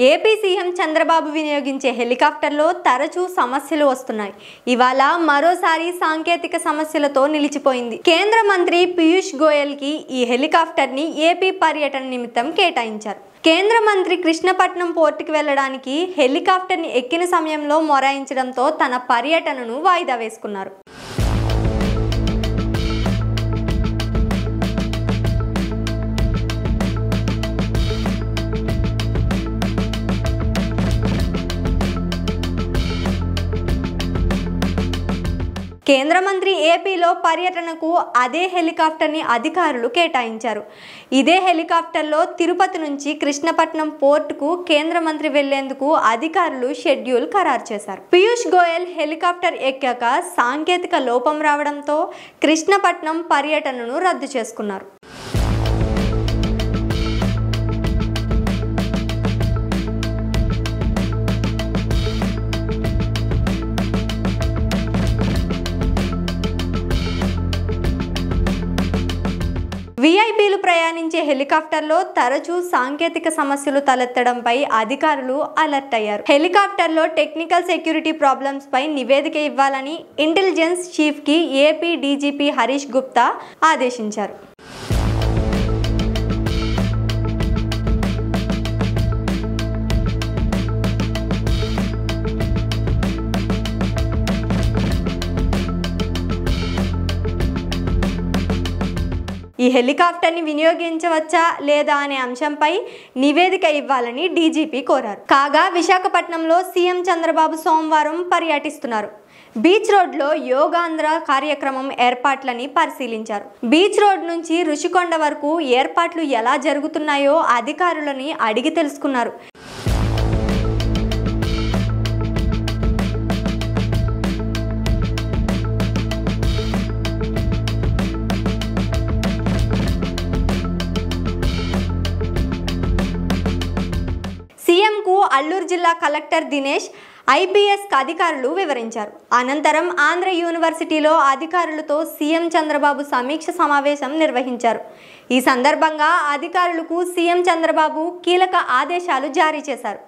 AP CM Chandrababu వినియోగించే హెలికాప్టర్లో తరచూ సమస్యలు వస్తున్నాయి. ఇవాళ మరోసారి సాంకేతిక సమస్యలతో నిలిచిపోయింది. కేంద్ర మంత్రి పీయూష్ గోయల్ కి ఈ హెలికాప్టర్ ని ఏపీ పర్యటన నిమిత్తం కేటాయించారు. కేంద్ర మంత్రి కృష్ణపట్నం పోర్టుకి వెళ్లడానికి హెలికాప్టర్ ని ఎక్కిన సమయంలో మొరాయించడంతో తన పర్యటనను వాయిదా వేసుకున్నారు. కేంద్ర మంత్రి ఏపీలో పర్యటనకు అదే హెలికాప్టర్ని అధికారులు కేటాయించారు. ఇదే హెలికాప్టర్లో తిరుపతి నుంచి కృష్ణపట్నం పోర్టుకు కేంద్ర మంత్రి వెళ్లేందుకు అధికారులు షెడ్యూల్ ఖరారు చేశారు. పీయూష్ గోయల్ హెలికాప్టర్ ఎక్కాక సాంకేతిక లోపం రావడంతో కృష్ణపట్నం పర్యటనను రద్దు చేసుకున్నారు. వీఐపీలు ప్రయాణించే హెలికాప్టర్లో తరచూ సాంకేతిక సమస్యలు తలెత్తడంపై అధికారులు అలర్ట్ అయ్యారు. హెలికాప్టర్లో టెక్నికల్ సెక్యూరిటీ ప్రాబ్లమ్స్ పై నివేదిక ఇవ్వాలని ఇంటెలిజెన్స్ చీఫ్ కి ఏపీ డీజీపీ హరీష్ గుప్తా ఆదేశించారు. ఈ హెలికాప్టర్ని వినియోగించవచ్చా లేదా అనే అంశంపై నివేదిక ఇవ్వాలని డీజీపీ కోరారు. కాగా విశాఖపట్నంలో సీఎం చంద్రబాబు సోమవారం పర్యటిస్తున్నారు. బీచ్ రోడ్లో యోగాంధ్ర కార్యక్రమం ఏర్పాట్లని పరిశీలించారు. బీచ్ రోడ్ నుంచి రుషికొండ వరకు ఏర్పాట్లు ఎలా జరుగుతున్నాయో అధికారులని అడిగి తెలుసుకున్నారు. సీఎంకు అల్లూరు జిల్లా కలెక్టర్ దినేష్, ఐపీఎస్ అధికారులు వివరించారు. అనంతరం ఆంధ్ర యూనివర్సిటీలో అధికారులతో సీఎం చంద్రబాబు సమీక్ష సమావేశం నిర్వహించారు. ఈ సందర్భంగా అధికారులకు సీఎం చంద్రబాబు కీలక ఆదేశాలు జారీ చేశారు.